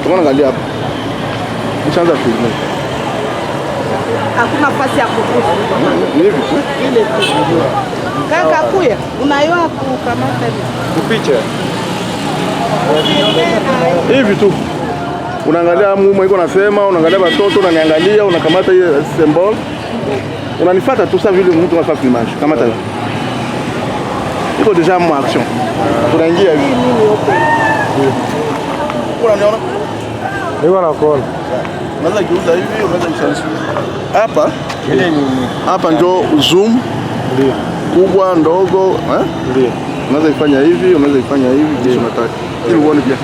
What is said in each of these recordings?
Tunaangalia hapa. Nishaanza filmer. Hakuna nafasi ya kukufa. Hivi tu. Ile tu. Kaka kuya, unayoa kukamata kupicha. Hivi tu. Unaangalia mume iko nasema, unaangalia watoto, unaniangalia, unakamata ile symbol. Unanifuata tu ça vile mtu anafanya filmage. Kamata hiyo. Iko deja en action. Tunaingia hivi. Unaniona? Ndio nakuona. Unaweza kuuza hivi, unaweza kushawishi. Hapa? Ile ni hapa ndio zoom. Ndio. Kubwa ndogo, Ndio. Unaweza ifanya hivi, unaweza ifanya hivi, ndio unataka. Ili uone pia.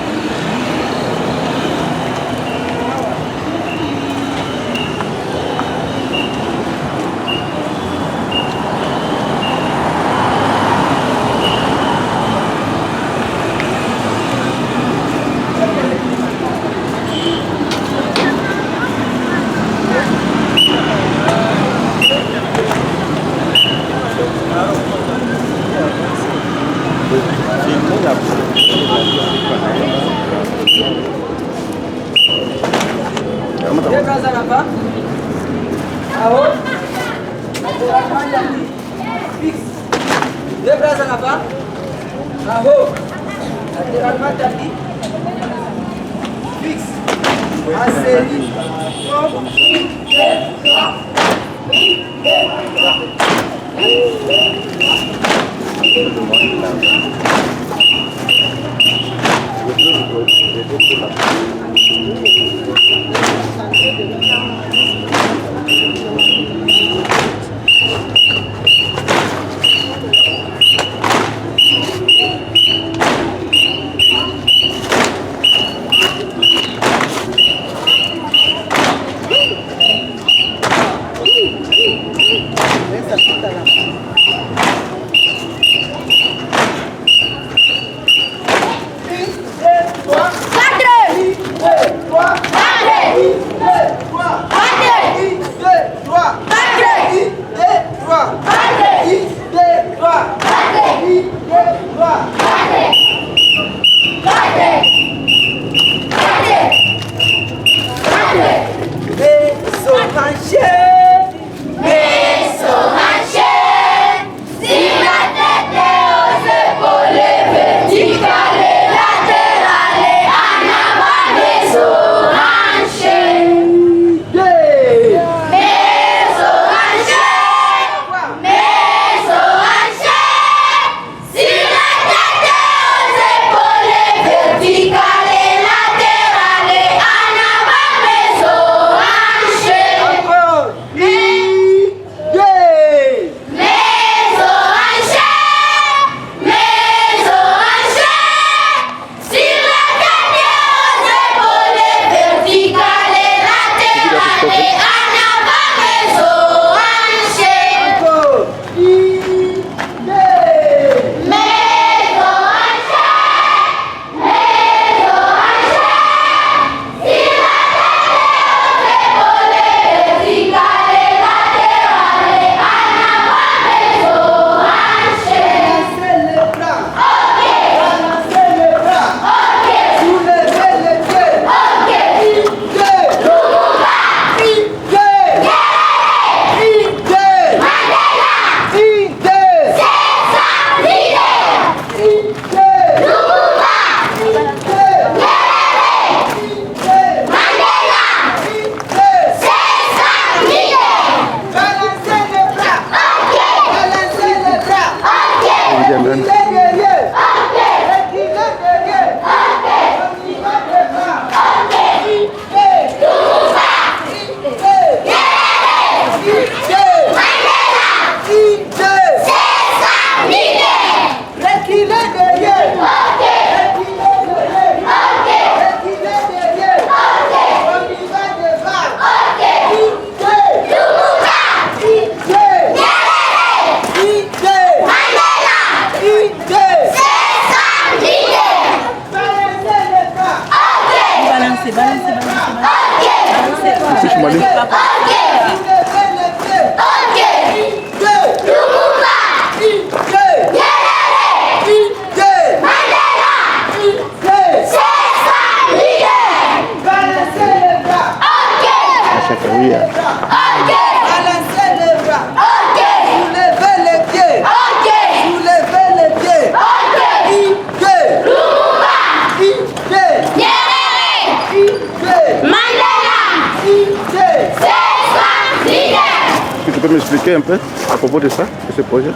peux m'expliquer un peu à propos de ça, de ce projet?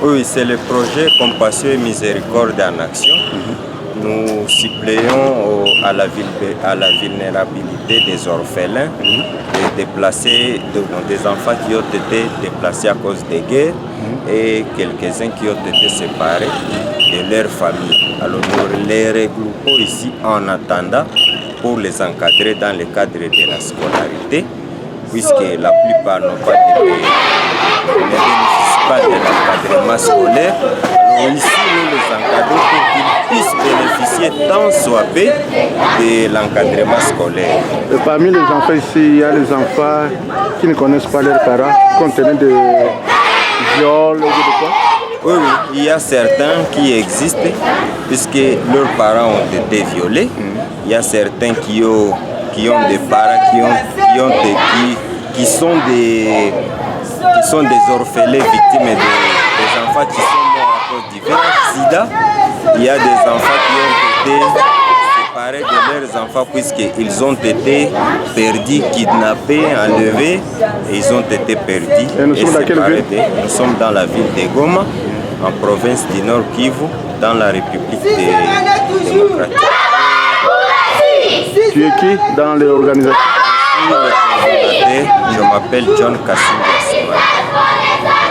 Oui, c'est le projet Compassion et Miséricorde en Action. Nous suppléons à la vulnérabilité des orphelins, des déplacés, des enfants qui ont été déplacés à cause des guerres et quelques-uns qui ont été séparés de leur famille. Alors nous les regroupons ici en attendant pour les encadrer dans le cadre de la scolarité, puisque la plupart ne bénéficient pas de l'encadrement scolaire. Alors ici, nous les encadrons pour qu'ils puissent bénéficier tant soit peu de l'encadrement scolaire. Et parmi les enfants ici, il y a les enfants qui ne connaissent pas leurs parents, compte tenu de viols ou de quoi? Oui, il y a certains qui existent puisque leurs parents ont été violés. Il y a certains qui ont des parents qui sont des orphelins victimes des enfants qui sont morts à cause du sida. Il y a des enfants qui ont été séparés de leurs enfants puisqu'ils ont été perdus, kidnappés, enlevés et ils ont été perdus. Et nous sommes dans quelle ville? Nous sommes dans la ville de Goma, en province du Nord Kivu, dans la République démocratique. Tu es qui dans les organisations? Je m'appelle John Kassim.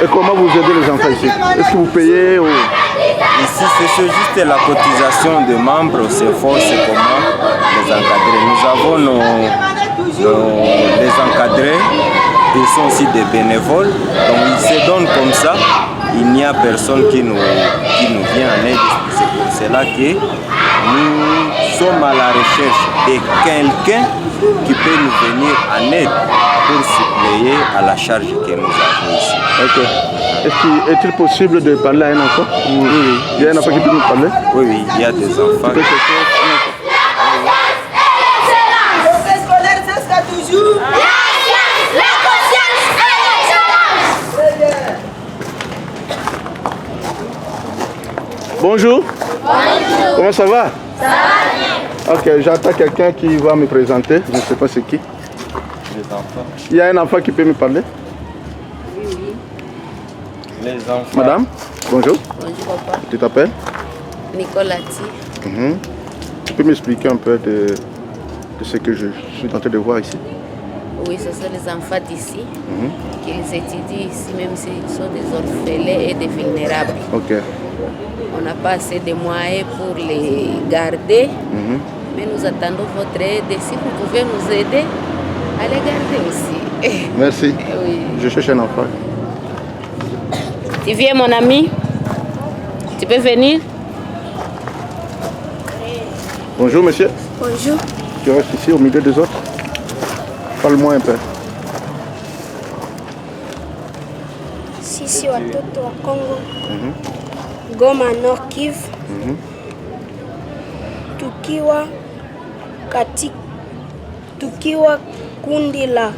Et comment vous aidez les enfants ici? Est-ce que vous payez ou... Ici, c'est juste la cotisation de membres, c'est fort, c'est comment les encadrer. Nous avons les encadrés, ils sont aussi des bénévoles, donc ils se donnent comme ça. Il n'y a personne qui nous vient en aide. C'est pour cela que nous sommes à la recherche de quelqu'un qui peut nous venir en aide pour suppléer à la charge que nous avons ici. Ok. Est-il possible de parler à un enfant? Oui. Il y a un enfant qui peut nous parler? Oui, il y a des enfants. Tu peux chercher un enfant. Bonjour. Bonjour. Comment ça va? Ça va bien. Ok, j'attends quelqu'un qui va me présenter. Je ne sais pas c'est qui. Les enfants. Il y a un enfant qui peut me parler? Oui. Les enfants. Madame, bonjour. Bonjour papa. Tu t'appelles? Nicolas. Tu peux m'expliquer un peu de ce que je suis en train de voir ici? Oui, ce sont les enfants d'ici qu'ils étudient ici, même s'ils sont des orphelins et des vulnérables. Ok. On n'a pas assez de moyens pour les garder, mais nous attendons votre aide. Si vous pouvez nous aider à les garder aussi. Merci. Oui. Je cherche un enfant. Tu viens, mon ami? Tu peux venir? Bonjour, monsieur. Bonjour. Tu restes ici au milieu des autres? Parle-moi un peu. Sisi watoto wa Kongo, Goma Nord Kivu, tukiwa kundi la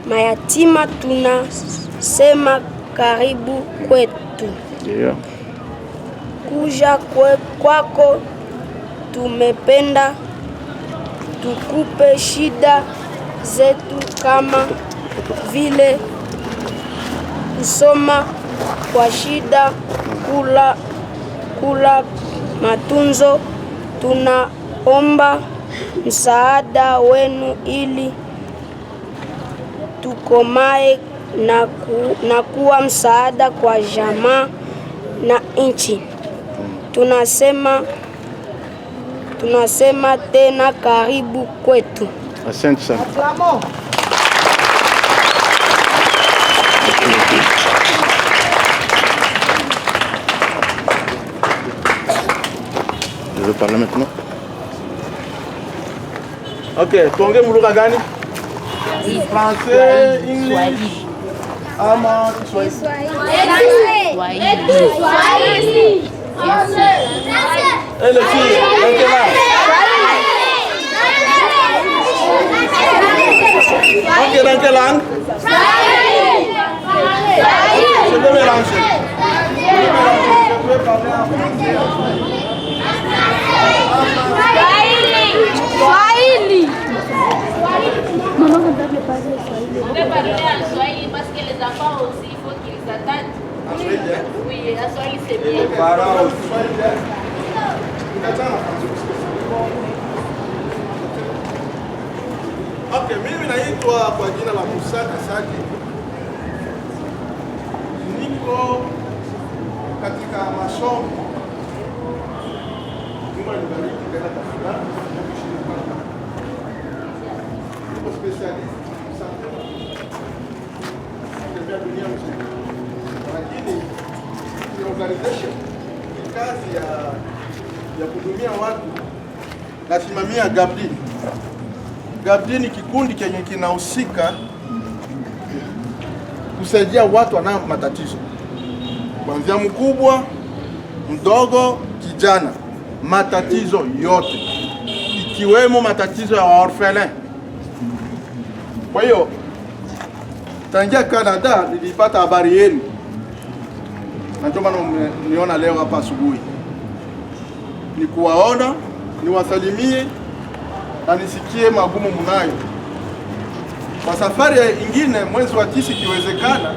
mayatima, tunasema karibu kwetu. Yeah. Kuja kwako tumependa tukupe shida zetu kama vile kusoma kwa shida, kula matunzo. Tunaomba msaada wenu ili tukomae na kuwa msaada kwa jamaa na nchi. Tunasema tena karibu kwetu. Asante sana. Je vais parler maintenant. Ok, tuongee lugha gani? Français, English, ama Kiswahili. Et les filles, dans quelle langue? Ok, dans quelle langue? Je vais mélanger. Je vais parler en français. On peut parler en Swahili parce que les enfants parents. Okay, mimi naitwa kwa jina la Musa Kasaki. Niko katika masomo. Mungu anibariki katika tafsiri. Niko specialist sana. Kwa dunia mzima. Lakini ni organization, ni kazi ya kuhudumia watu. Nasimamia GABDI. GABDI ni kikundi kenye kinahusika kusaidia watu wana matatizo, kuanzia mkubwa, mdogo, kijana, matatizo yote ikiwemo matatizo ya orphelin. Kwa hiyo tangia Canada nilipata habari yenu, na ndio maana niona leo hapa asubuhi ni kuwaona, niwasalimie na nisikie magumu mnayo. Kwa safari ingine mwezi wa 9 ikiwezekana,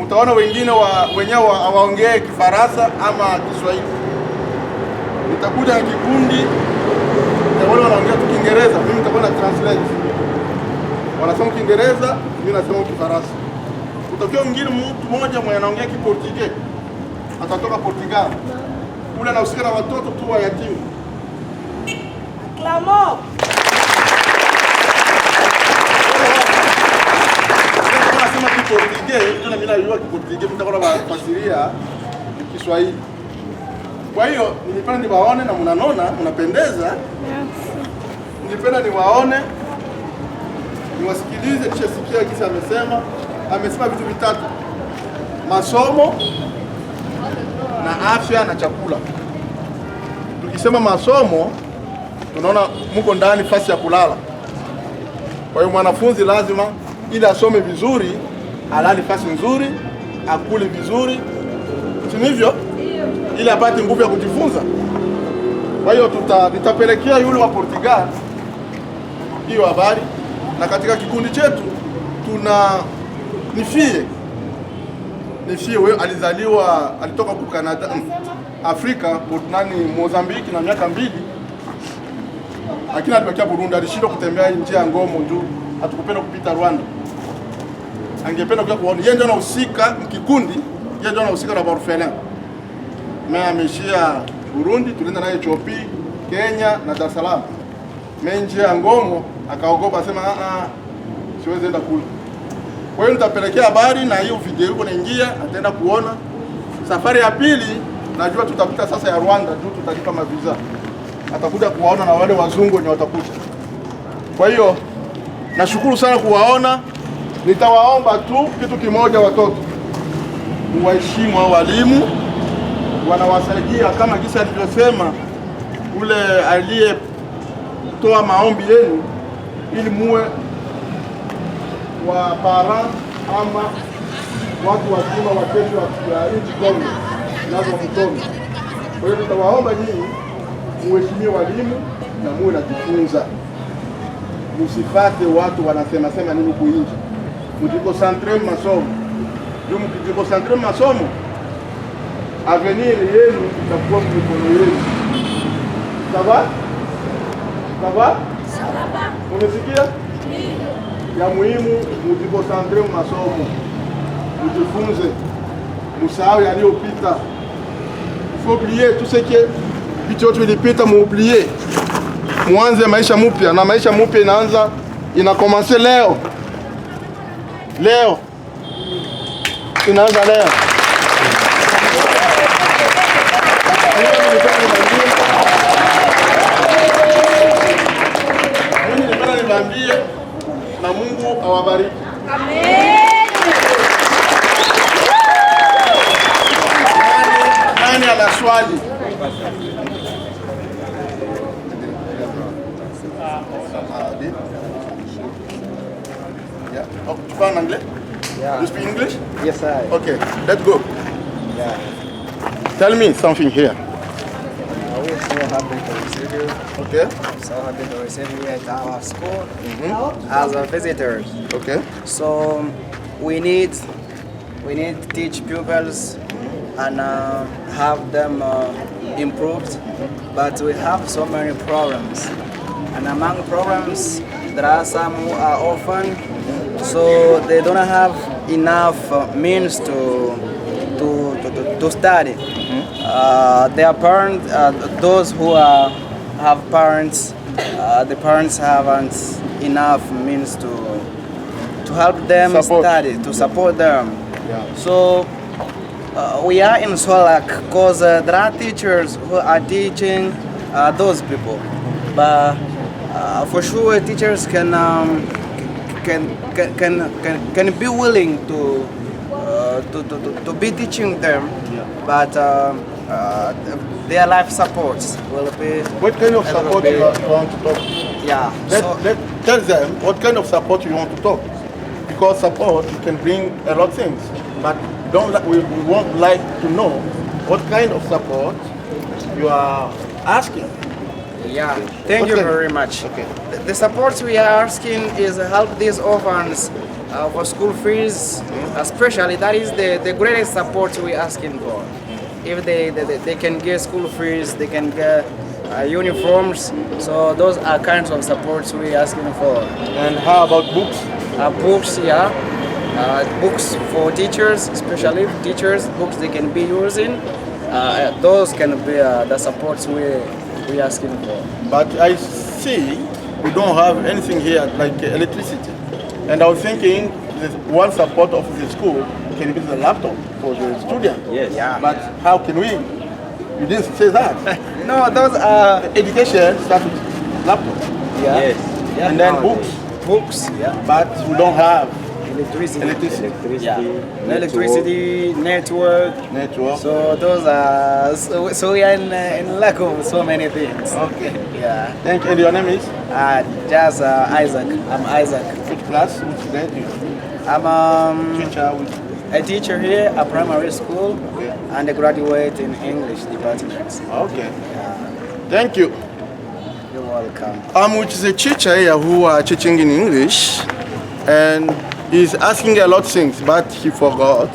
mtaona wengine wenyewe hawaongee Kifaransa ama Kiswahili. Nitakuja na kikundi na wale wanaongea tu Kiingereza, mimi nitakuwa na translate. Wanasema Kiingereza, mimi nasema Kifaransa. Utakiwa mwingine mtu mmoja mwenye anaongea Kiportugais, atatoka Portugal. Ule anahusika na watoto tu wa yatima. Clamo. Nasema Kiportugais, tuna mimi najua Kiportugais, mtakuwa nafasiria Kiswahili. Kwa hiyo nilipenda niwaone na mnanona, mnapendeza. Nilipenda niwaone, niwasikilize, kisha sikia kisa amesema vitu vitatu: masomo na afya na chakula. Tukisema masomo, tunaona mko ndani fasi ya kulala. Kwa hiyo mwanafunzi lazima ili asome vizuri, alale fasi nzuri, akule vizuri, si hivyo? Ili apate nguvu ya kujifunza. Kwa hiyo nitapelekea yule wa Portugal hiyo habari, na katika kikundi chetu tuna Nifie wewe alitoka ku Canada, Afrika, Mozambique na miaka 2. Lakini alibakia Burundi, alishindwa kutembea nje ya Ngomo juu hatukupenda kupita Rwanda. Angependa kuja kuona. Yeye ndio anahusika mkikundi, yeye ndio anahusika na orphelin. Mimi ameshia Burundi, tulienda naye Ethiopia, Kenya na Dar es Salaam. Mimi nje ya Ngomo akaogopa, asema siwezi enda kule. Kwa hiyo nitapelekea habari na hiyo video yuko naingia, ataenda kuona. Safari ya pili najua tutapita sasa ya Rwanda, juu tutalipa maviza. Atakuja kuwaona na wale wazungu wenye watakuja. Kwa hiyo nashukuru sana kuwaona. Nitawaomba tu kitu kimoja, watoto muwaheshimu hao walimu, wanawasaidia kama kisa alivyosema ule aliyetoa maombi yenu, ili muwe wa parents ama watu wazima wa kesho wa nchi Kongo nazo mkono. Kwa hiyo nitawaomba nyinyi muheshimie walimu na muwe najifunza. Msifate watu wanasema nini kuinji. Mjikosantre masomo. Ndio mkijikosantre masomo, avenir yenu itakuwa mkono yenu. Sawa? Sawa? Sawa. Umesikia? Ya muhimu mjikosantre masomo. Mjifunze. Msahau yaliyopita. Faut oublier tout ce que vitu yote vilipita, muoublier. Mwanze maisha mpya, na maisha mpya inakomanse leo. Leo inaanza leo. Mimi nipenda niwaambie na Mungu awabariki. Amen. Nani ana swali? Oh, you speak English? Yeah. You speak English? Yes, I. Okay, let's go. Yeah. Tell me something here. We're so happy to receive you. Okay. So happy to receive you at our school as a visitors. Okay. So we need to teach pupils and have them improved, but we have so many problems. And among problems, there are some who are orphan, so they don't have enough means to study. Their parents, those who have parents, the parents haven't enough means to help them study, to support them. Yeah. So we are in Solak because there are teachers who are teaching those people, but for sure teachers can be willing to be teaching them, but their life supports will be. What kind of support you want to talk? Yeah. Tell them what kind of support you want to talk, because support can bring a lot of things, but we won't like to know what kind of support you are asking. Yeah, thank you very much. Okay. The support we are asking is help these orphans for school fees, especially. That is the greatest support we are asking for. If they can get school fees, they can get uniforms. So those are kinds of supports we are asking for. And how about books? Books, yeah. Books for teachers, especially teachers, books they can be using. Those can be the supports we asking for. But I see we don't have anything here like electricity. And I was thinking this one support of the school can be the laptop for the student. Yes. Yeah. But how can we? You didn't say that. No, those are Education starts with laptop. yeah. Yes. Yeah. And then books. Books, yeah. But we don't have Electricity. Electricity, Yeah. network. Electricity, network. So those are so we are in lack of so many things. okay. Yeah. Thank you. And your name is? Just Isaac. I'm Isaac. Which class? Which grade? You I'm teacher with a teacher here at primary school okay. and a graduate in English department. Okay. Thank you. You're welcome. I'm with the teacher here who are teaching in English, and he's asking a lot of things, but he forgot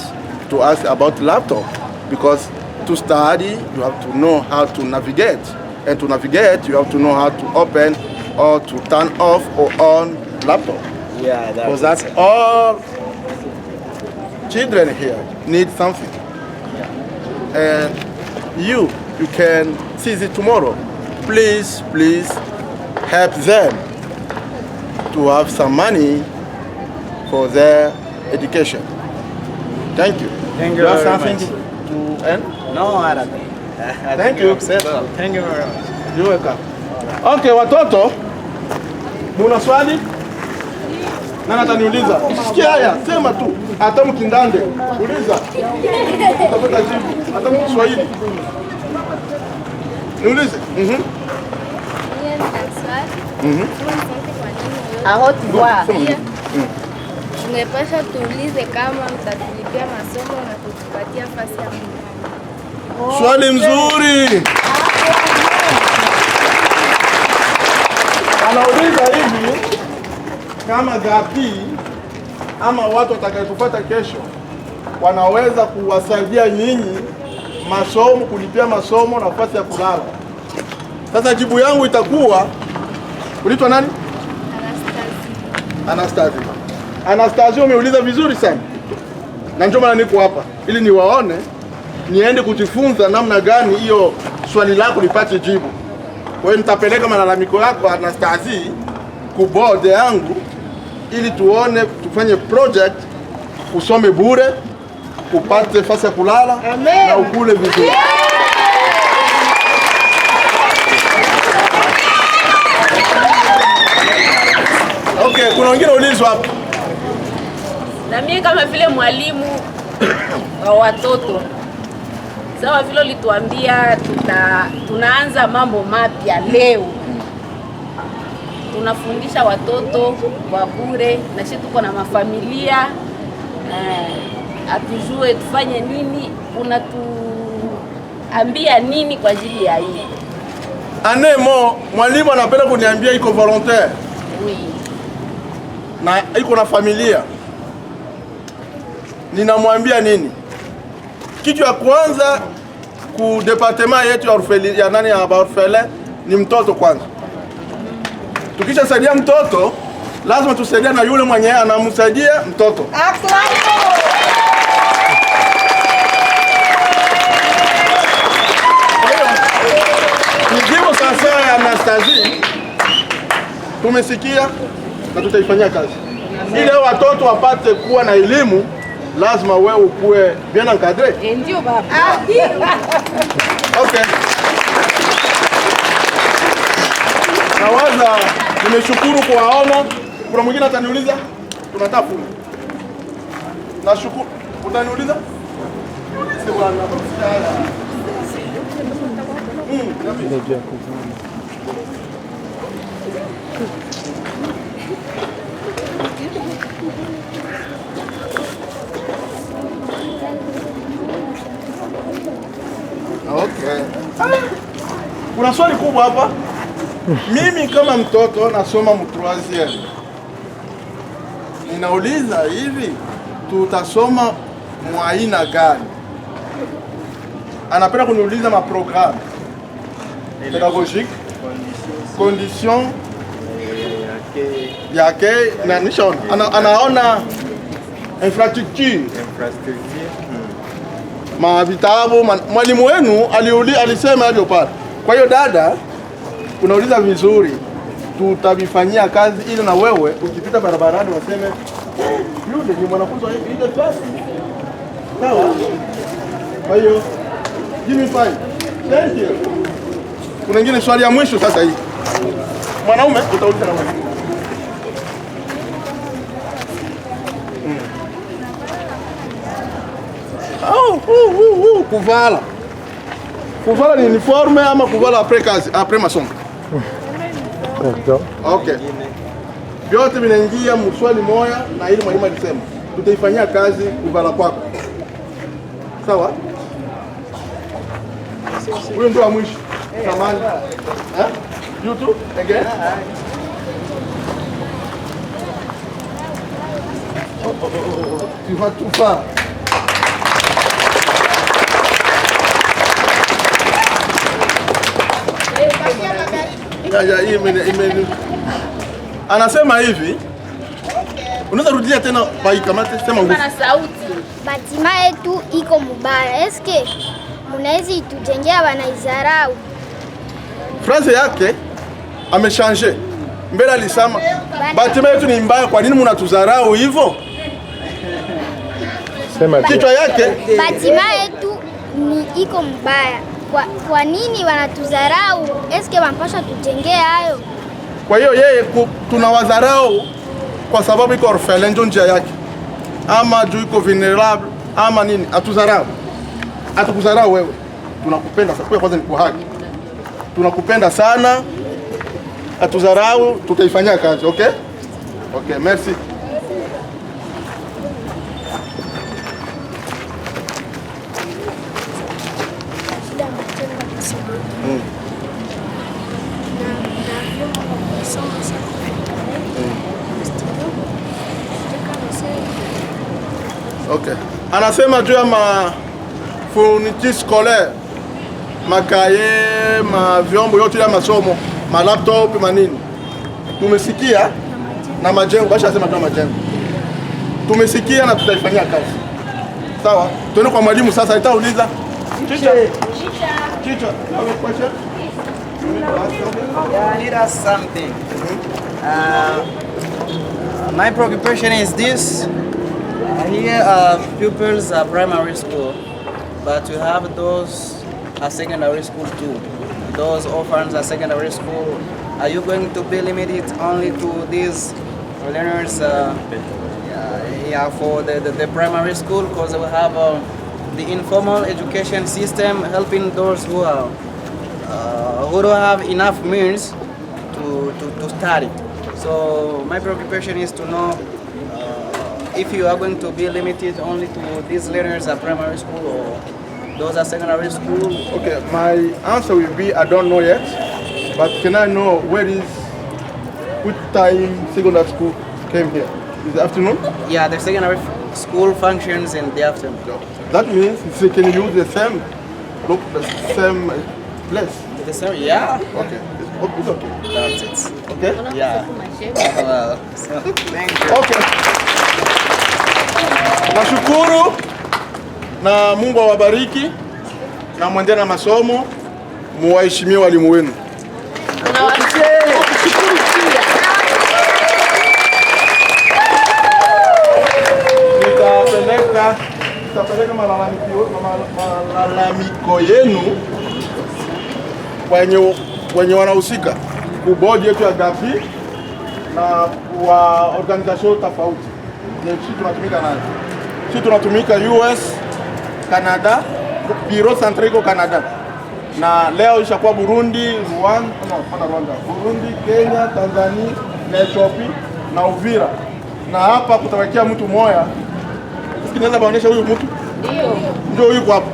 to ask about laptop, because to study you have to know how to navigate, and to navigate you have to know how to open or to turn off or on laptop. Yeah, Because that's all children here need something. And you can see it tomorrow. Please help them to have some money for their education. Thank you. Thank You you have very something much. to end? No, I don't think. Thank you. Thank you very much. You're welcome. Okay, watoto, muna swali? Nani ataniuliza? Sikia haya, sema tu. Hata mkindande, uliza. Utapata jibu. Hata mkiswahili. Niulize. Aho tu voir. Tumepasha tuulize kama mtatulipia masomo na kutupatia fasi ya mtihani. Swali mzuri. Anauliza hivi, kama gapi ama watu watakaotufuata kesho wanaweza kuwasaidia nyinyi masomo, kulipia masomo na nafasi ya kulala. Sasa jibu yangu itakuwa, unaitwa nani? Anastasia. Anastasia, umeuliza vizuri sana. Na ndio maana niko hapa ili niwaone, niende kujifunza namna gani hiyo swali lako lipate jibu. Kwa hiyo nitapeleka malalamiko yako Anastasia ku board yangu ili tuone, tufanye project, usome bure, upate nafasi ya kulala na ukule vizuri. Okay, kuna wengine ulizwa hapa. Na mimi kama vile mwalimu wa watoto, sawa vile ulituambia tunaanza mambo mapya leo. Tunafundisha watoto kwa bure, na sisi tuko na mafamilia, atujue tufanye nini, unatuambia nini kwa ajili ya hii. Anemo, mwalimu anapenda kuniambia iko volontaire. Oui. Na iko na familia. Ninamwambia nini? Kitu ya kwanza ku departement yetu ya nani ya orphelin ni mtoto kwanza. Tukisha saidia mtoto, lazima tusaidie na yule mwenye anamsaidia mtoto. Nijibu sasa ya Anastasie, tumesikia na tutaifanyia kazi. Ili watoto wapate kuwa na elimu, lazima wewe ukuwe bien encadré. Ndio baba. Okay. Nawaza nimeshukuru kuwaona. Kuna mwingine ataniuliza? Tunataka funga. Nashukuru. Utaniuliza? Si bwana. Okay. Kuna swali kubwa hapa. Mimi kama mtoto nasoma mtroisième. Ninauliza hivi, tutasoma mwaina gani? Anapenda kuniuliza maprogramme pédagogique, condition yake na nishona. Anaona infrastructure. Vitabu, mwalimu wenu alisema hivyo pale. Kwa hiyo dada, unauliza vizuri, tutavifanyia kazi ili na wewe ukipita barabarani waseme yule ni mwanafunzi wa ile class. Sawa? Kwa hiyo give me 5. Thank you. Kuna ingine swali ya mwisho sasa hii. Mwanaume utauliza na wewe. Kuvala. Kuvala ni uniforme ama kuvala après masomo? Okay. Vyote vinaingia mswali moja na ili mwalimu alisema. Tutaifanyia kazi kuvala kwako. Sawa? Huyo ndio wa mwisho. Samani. You too? Again? Tu vas tout faire. Anasema hivi. Unaweza rudia tena baikamate sema nguvu. Pana sauti. Batima yetu iko mubaya. Eske munaweza itujengea wanaizarau? Phrase yake amechange. Mbele alisema batima yetu ni mbaya, kwa nini mnatuzarau hivyo? Sema kichwa yake batima yetu ni iko mbaya. Kwa nini wanatuzarau? Eske wampasha tujengea hayo? Kwa hiyo yeye tunawadharau kwa sababu iko orphelin, ndio njia yake, ama juu iko vulnerable ama nini. Atuzarau, atukuzarau wewe. Tunakupenda sana, kwanza ni kwa haki, tunakupenda sana. Atuzarau, tutaifanyia kazi. Okay, okay, merci. Okay. Anasema juu ya fourniture scolaire, makaye, vyombo yote ya masomo, laptop, manini. Tumesikia na majengo, basha sema tuna majengo. Tumesikia na tutaifanyia kazi. Sawa? Tuende kwa mwalimu sasa, nitauliza. Chicha. Question? Yeah, I need us something. My preoccupation is this. Here are pupils at primary school, but we have those at secondary school too. Those orphans at secondary school. Are you going to be limited only to these learners for the primary school? Because we have the informal education system helping those who don't have enough means to study. So my preoccupation is to know if you are going to be limited only to these learners at primary school or those at secondary school. Okay, my answer will be I don't know yet, but can I know which time secondary school came here? Is it afternoon? Yeah, the secondary school functions in the afternoon. That means they can use the same place. The same, yeah. Okay. It's okay. That's it. Okay? Yeah. Well, so, thank you. Okay. Nashukuru na Mungu awabariki na muendelee na masomo, muwaheshimie walimu wenu. Nitapeleka malalamiko yenu kwenye wanahusika kubodi yetu ya Gavi na wa organization tofauti. Sisi tunatumika nayo. Sisi tunatumika US, Canada, Bureau Centrale Canada. Na leo ishakuwa Burundi, Rwanda, Burundi, Kenya, Tanzania, na Ethiopia na Uvira. Na hapa kutawakia mtu moya. Naweza baonesha huyu mtu? Ndio yuko hapo.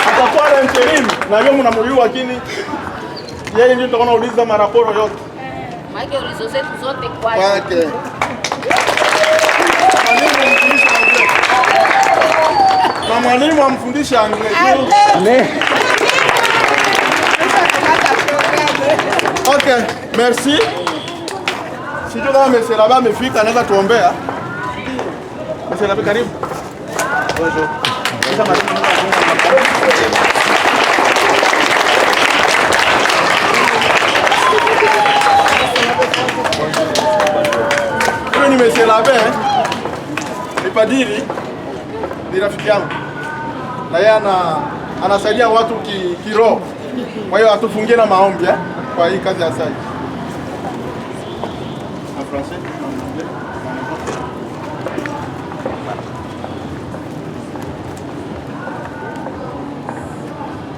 Atakuwa na interim na yeye mnamjua, lakini yeye ndio tutakuwa nauliza maraporo yote. Maana ulizo zetu zote kwake. Na mwalimu amfundisha English. Okay, merci. Sijui kama Monsieur Laba amefika, anaweza tuombea. Monsieur Laba, karibu. Bonjour. Huyu ni Monsieur Laba, ni padiri, ni rafiki yangu. Na yeye anasaidia watu kiroho. Kwa hiyo atufungie na maombi kwa hii kazi ya sai. En français, en anglais,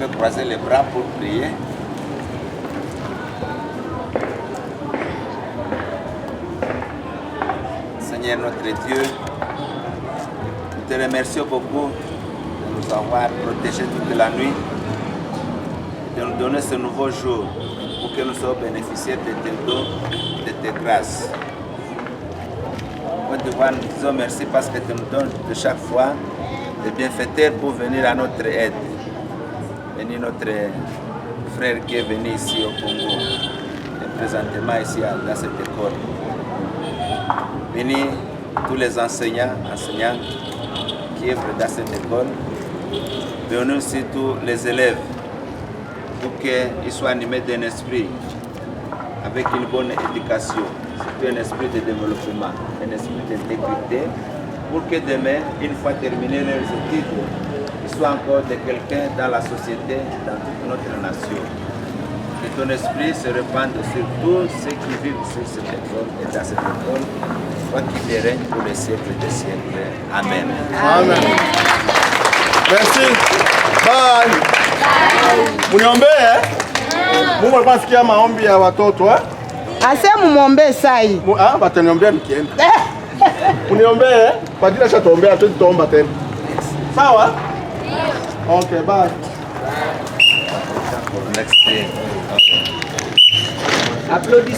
On peut croiser les bras pour prier. Seigneur notre Dieu, nous te remercions beaucoup de nous avoir protégés toute la nuit, de nous donner ce nouveau jour pour que nous soyons bénéficiaires de tes dons, de tes grâces. Nous disons merci parce que tu nous donnes de chaque fois des bienfaiteurs pour venir à notre aide. Venir notre frère qui est venu ici au Congo, et présentement ici dans cette école. Venir tous les enseignants qui œuvrent dans cette école. Venir aussi tous les élèves pour qu'ils soient animés d'un esprit avec une bonne éducation, surtout un esprit de développement, un esprit d'intégrité, pour que demain, une fois terminés leurs études, ils soient encore de quelqu'un dans la société, dans toute notre nation. Que ton esprit se répande sur tous ceux qui vivent sur cette école et dans cette école, toi qui règne pour les siècles des siècles. Amen. Amen. Merci. Bye. Muniombee. Mungu alikuwa anasikia maombi ya watoto Asema muombe sai. Bataniombea nikienda. Muniombee, padri shatuombea, tutaomba tena. Sawa? Okay, bye. Next day. Applaudissez.